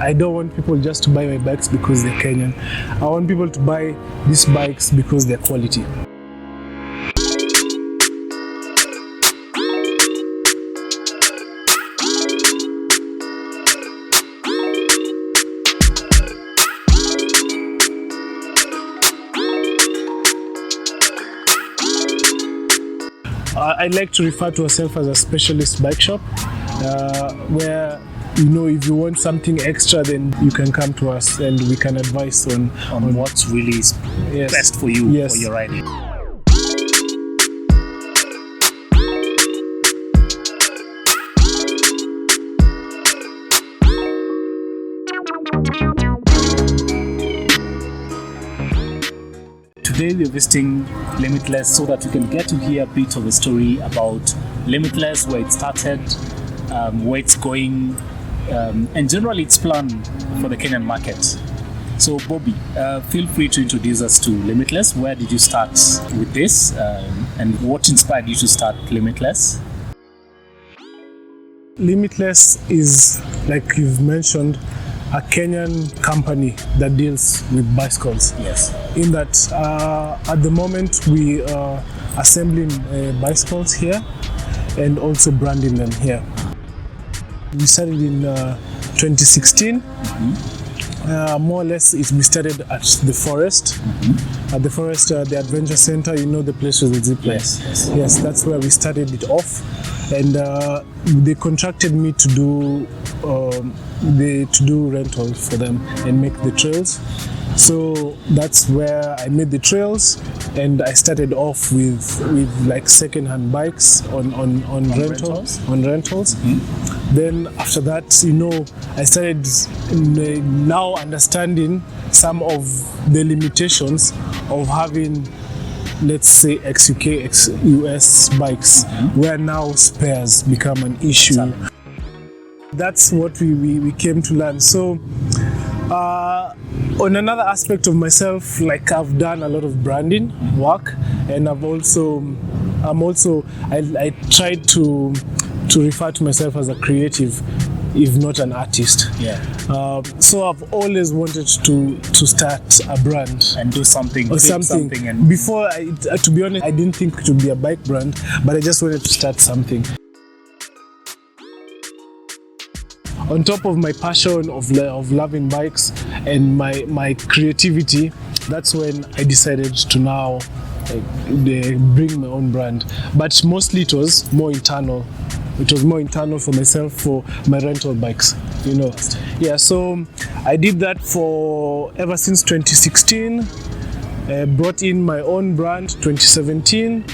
I don't want people just to buy my bikes because they're Kenyan. I want people to buy these bikes because they're quality. I like to refer to ourselves as a specialist bike shop, where if you want something extra, then you can come to us and we can advise on what's really best for you for your riding. Today we're visiting Limitless so that you can get to hear a bit of a story about Limitless, where it started, where it's going, and generally its plan for the Kenyan market. So Bobby, feel free to introduce us to Limitless. Where did you start with this, and what inspired you to start Limitless? Limitless is, like you've mentioned, a Kenyan company that deals with bicycles. Yes. In that, at the moment, we are assembling bicycles here and also branding them here. We started in 2016. More or less, we started at the forest. At the forest, the adventure center, the place with the zip line. Yes, that's where we started it off. And they contracted me to do rentals for them and make the trails. So that's where I made the trails, and I started off with like second-hand bikes on rentals. Then after that, I started now understanding some of the limitations of having, let's say, XUK, XUS bikes, where now spares become an issue. That's what we came to learn. So on another aspect of myself, like I've done a lot of branding work, and I tried to refer to myself as a creative, if not an artist. So I've always wanted to start a brand and do something. And before, to be honest, I didn't think it would be a bike brand, but I just wanted to start something. On top of my passion of loving bikes and my creativity, that's when I decided to now bring my own brand. But mostly it was more internal. It was more internal for myself, for my rental bikes, So I did that for ever since 2016. Brought in my own brand 2017.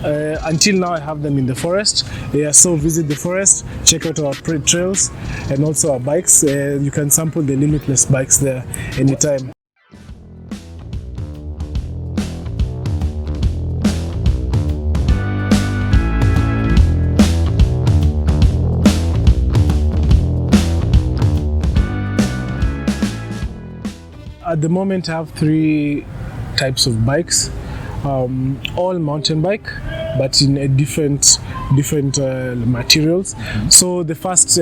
Until now, I have them in the forest. So visit the forest, check out our trails and also our bikes. You can sample the Limitless bikes there anytime. At the moment, I have 3 types of bikes. All mountain bike, but in a different materials. So the first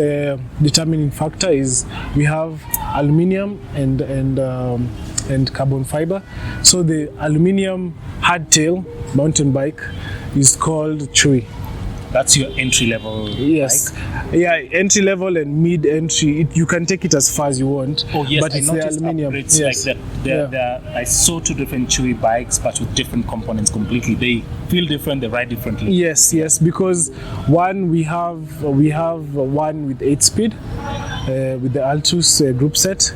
determining factor is we have aluminium and carbon fiber. So the aluminium hardtail mountain bike is called Chewy. That's your entry level bike? Yeah, entry level and mid entry. You can take it as far as you want. Oh yes, but I it's the aluminium. Upgrades like that. I saw 2 different Chewy bikes, but with different components completely. They feel different. They ride differently. Yes, because one we have one with 8-speed with the Altus group set.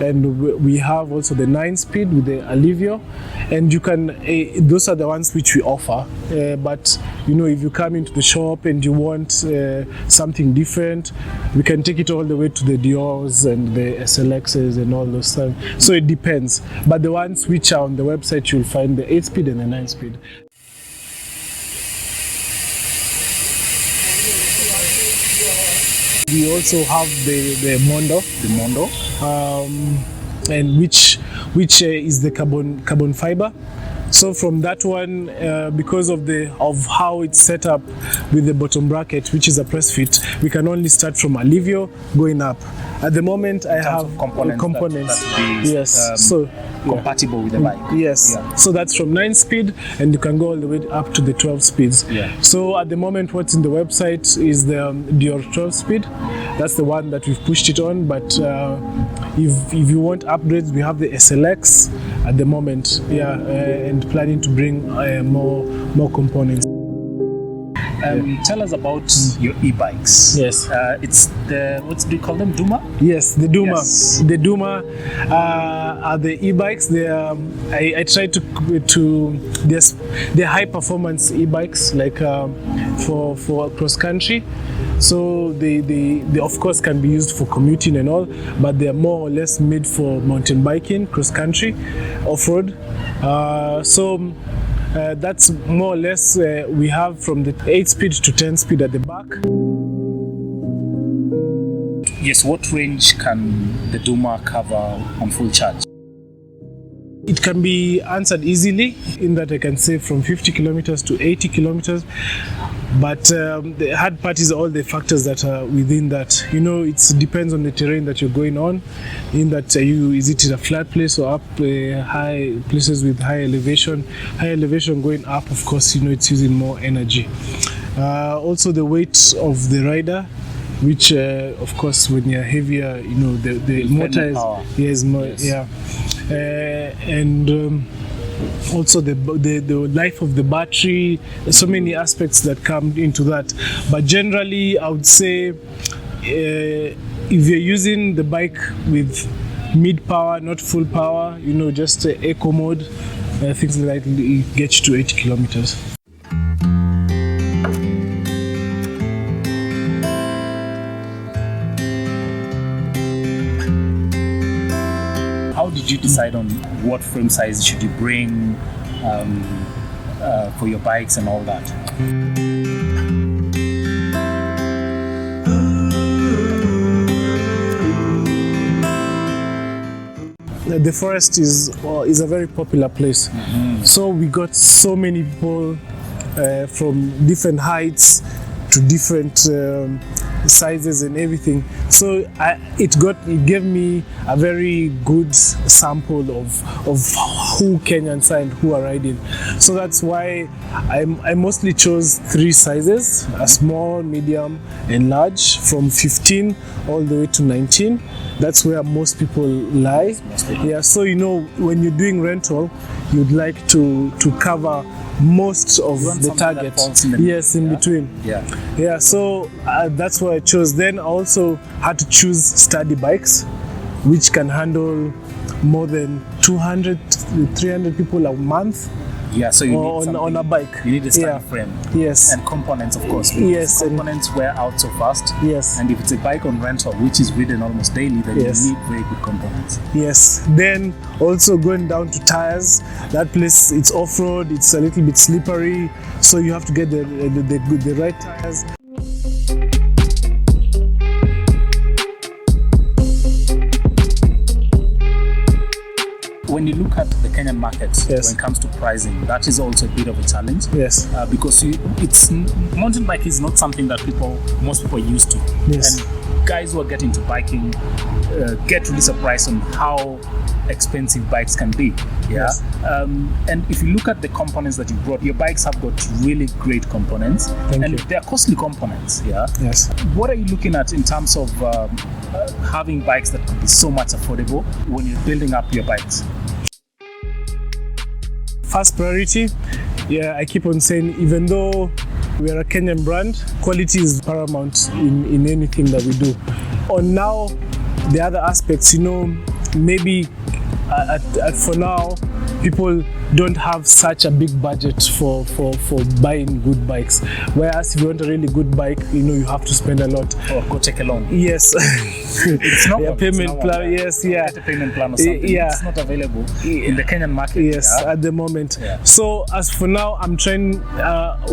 And we have also the 9-speed with the Alivio, and you can those are the ones which we offer. But if you come into the shop and you want something different, we can take it all the way to the Diors and the SLXs and all those things. So it depends. But the ones which are on the website, you'll find the 8-speed and the 9-speed. We also have the Mondo. And which is the carbon fiber. So from that one, because of how it's set up with the bottom bracket, which is a press fit, we can only start from Alivio going up. At the moment, I have components. That be, yes, compatible with the bike. Yes, so that's from 9 speed, and you can go all the way up to the 12 speeds. Yeah. So at the moment, what's in the website is the Dior 12 speed. That's the one that we've pushed it on. But if you want upgrades, we have the SLX at the moment. And planning to bring more components. Tell us about your e-bikes. Yes. It's the, what do you call them? Duma? Yes, the Duma. Yes. The Duma are the e-bikes. They I try they're high performance e-bikes, like for cross country. So they of course can be used for commuting and all, but they're more or less made for mountain biking, cross country, off road. That's more or less we have from the 8 speed to 10 speed at the back. Yes, what range can the Duma cover on full charge? It can be answered easily in that I can say from 50 kilometers to 80 kilometers. But the hard part is all the factors that are within that. It depends on the terrain that you're going on. In that, is it in a flat place or up high places with high elevation? High elevation going up, of course, it's using more energy. Also, the weight of the rider, which, of course, when you're heavier, the motor is more. Yes. And also the life of the battery. There's so many aspects that come into that, but generally I would say if you're using the bike with mid power, not full power, just eco mode, things like that, it gets you to 80 kilometers. How did you decide on what frame size should you bring for your bikes and all that? The forest is a very popular place. Mm-hmm. So we got so many people from different heights to different sizes and everything. So it gave me a very good sample of who Kenyans are and who are riding. So that's why I mostly chose 3 sizes: a small, medium, and large, from 15 all the way to 19. That's where most people lie. Yeah. So when you're doing rental, you'd like to cover most of the target. In between. Yeah. So that's what I chose. Then I also had to choose sturdy bikes, which can handle more than 200 to 300 people a month. Yeah, so you need on a bike. You need a sturdy frame. Yes. And components, of course. Yes. Components wear out so fast. Yes. And if it's a bike on rental, which is ridden almost daily, then you need very good components. Yes. Then also going down to tires. That place, it's off-road. It's a little bit slippery, so you have to get the right tires. When you look at the Kenyan market, when it comes to pricing, that is also a bit of a challenge. Yes. Because mountain bike is not something that most people are used to. Yes. And guys who are getting into biking get really surprised on how expensive bikes can be. Yeah. Yes. And if you look at the components that you brought, your bikes have got really great components. Thank you. They're costly components. Yeah. Yes. What are you looking at in terms of having bikes that could be so much affordable when you're building up your bikes? First priority, I keep on saying, even though we are a Kenyan brand, quality is paramount in anything that we do. On now, the other aspects, maybe for now, people don't have such a big budget for buying good bikes. Whereas if you want a really good bike, you have to spend a lot. Or go take a loan. Yes. It's not payment plan. Yes, Get a payment plan or something. It's not available in the Kenyan market. Yes, at the moment. Yeah. So as for now, I'm trying.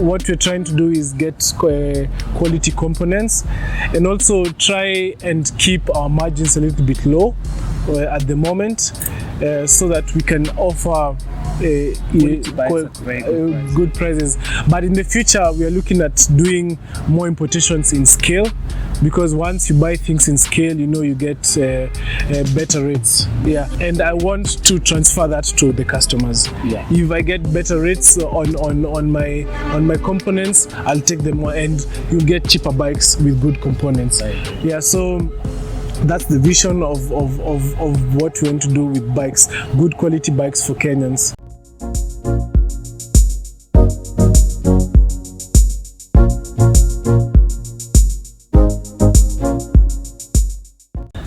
What we're trying to do is get quality components, and also try and keep our margins a little bit low at the moment, so that we can offer bikes at very good prices. But in the future, we are looking at doing more importations in scale, because once you buy things in scale, you get better rates. Yeah, and I want to transfer that to the customers. Yeah. If I get better rates on my components, I'll take them more, and you'll get cheaper bikes with good components. Right. Yeah, so that's the vision of what we want to do with bikes, good quality bikes for Kenyans.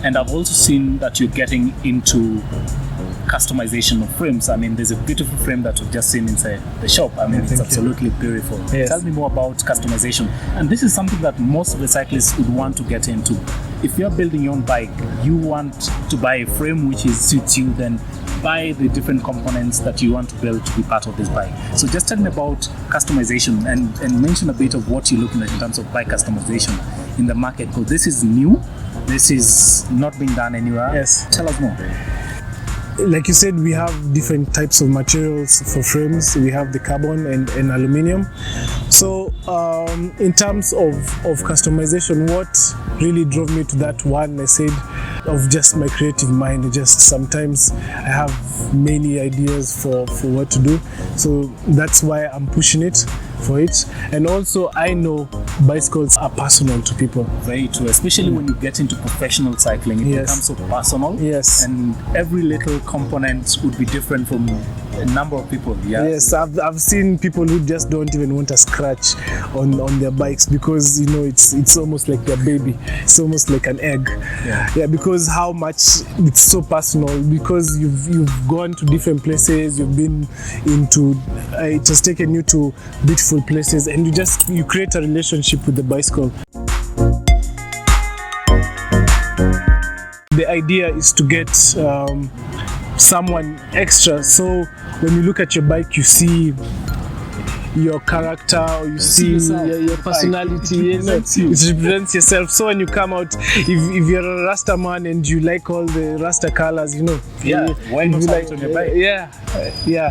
And I've also seen that you're getting into customization of frames. I mean, there's a beautiful frame that we've just seen inside the shop. I mean, it's absolutely beautiful. Yes. Tell me more about customization. And this is something that most of the cyclists would want to get into. If you're building your own bike, you want to buy a frame which suits you, then buy the different components that you want to build to be part of this bike. So just tell me about customization and mention a bit of what you're looking at in terms of bike customization in the market, because this is new. This is not being done anywhere. Yes. Tell us more. Like you said, we have different types of materials for frames. We have the carbon and aluminum. So in terms of customization, what really drove me to that one, I said, of just my creative mind. Just sometimes I have many ideas for what to do. So that's why I'm pushing it for it. And also I know bicycles are personal to people. Very true, especially when you get into professional cycling. It becomes so personal. Yes. And every little component would be different from a number of people. Yeah. Yes, I've seen people who just don't even want a scratch on their bikes, because it's almost like their baby. It's almost like an egg. Yeah, because how much it's so personal, because you've gone to different places, you've been into it has taken you to beautiful places, and you create a relationship with the bicycle. The idea is to get someone extra, so when you look at your bike, you see your character, or you see your personality. It represents yourself. So when you come out, if you're a Rasta man and you like all the Rasta colors, why not like on your bike? Yeah.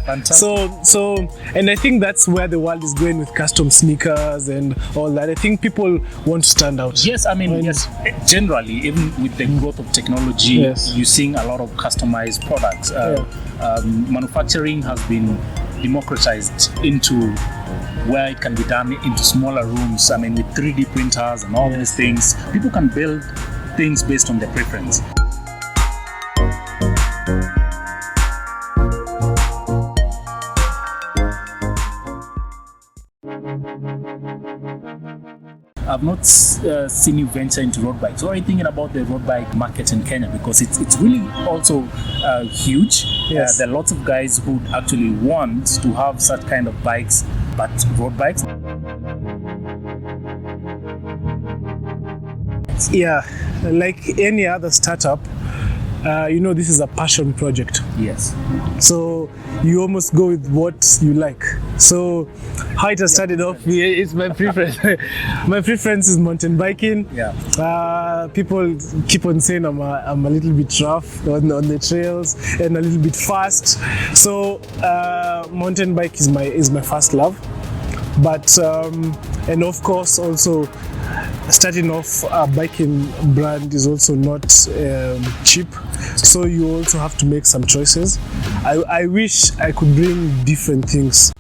Fantastic. So and I think that's where the world is going with custom sneakers and all that. I think people want to stand out. Yes, I mean, yes. Generally, even with the growth of technology, you're seeing a lot of customized products. Manufacturing has been democratized into where it can be done into smaller rooms. I mean, with 3D printers and all these things, people can build things based on their preference. I've not seen you venture into road bikes. What are you thinking about the road bike market in Kenya? Because it's really also huge. Yes. There are lots of guys who actually want to have such kind of bikes, but road bikes. Yeah, like any other startup, this is a passion project. Yes. So you almost go with what you like. So how it has started off, it's my preference. My preference is mountain biking. Yeah. People keep on saying I'm a little bit rough on the trails and a little bit fast. So mountain bike is my first love. But and of course also, starting off a biking brand is also not cheap, so you also have to make some choices. I wish I could bring different things.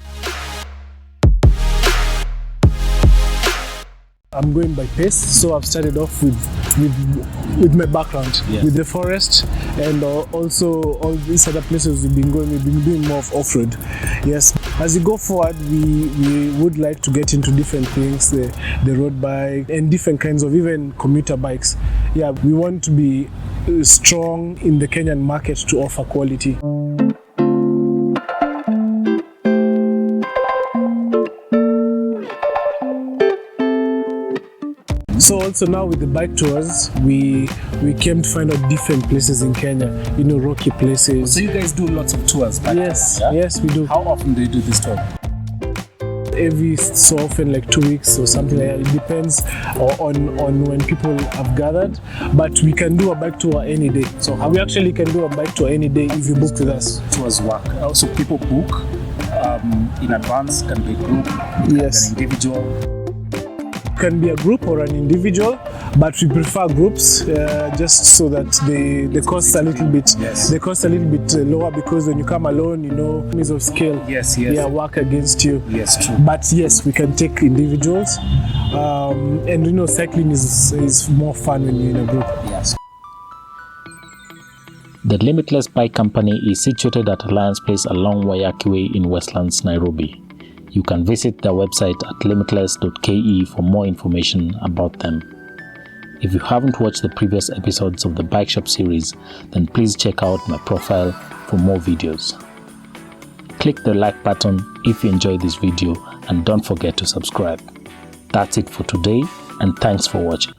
I'm going by pace, so I've started off with my background, with the forest, and also all these other places we've been doing more of off-road. Yes, as you go forward, we would like to get into different things, the road bike and different kinds of even commuter bikes. Yeah, we want to be strong in the Kenyan market to offer quality. So also now with the bike tours, we came to find out different places in Kenya, rocky places. So you guys do lots of tours? Yes, yes, we do. How often do you do this tour? every so often, like 2 weeks or something like that. It depends on when people have gathered, but we can do a bike tour any day. So we actually can do a bike tour any day if you book with us. Tours work. Also, people book in advance. Can be a group, Yes. an individual. Can be a group or an individual, but we prefer groups just so that the costs a little bit lower, because when you come alone, economies of scale work against you. Yes, true. But yes, we can take individuals, and cycling is more fun when you're in a group. Yes. The Limitless Bike Company is situated at Alliance Place along Waiyaki Way in Westlands, Nairobi. You can visit their website at limitless.ke for more information about them. If you haven't watched the previous episodes of the Bike Shop series, then please check out my profile for more videos. Click the like button if you enjoyed this video, and don't forget to subscribe. That's it for today, and thanks for watching.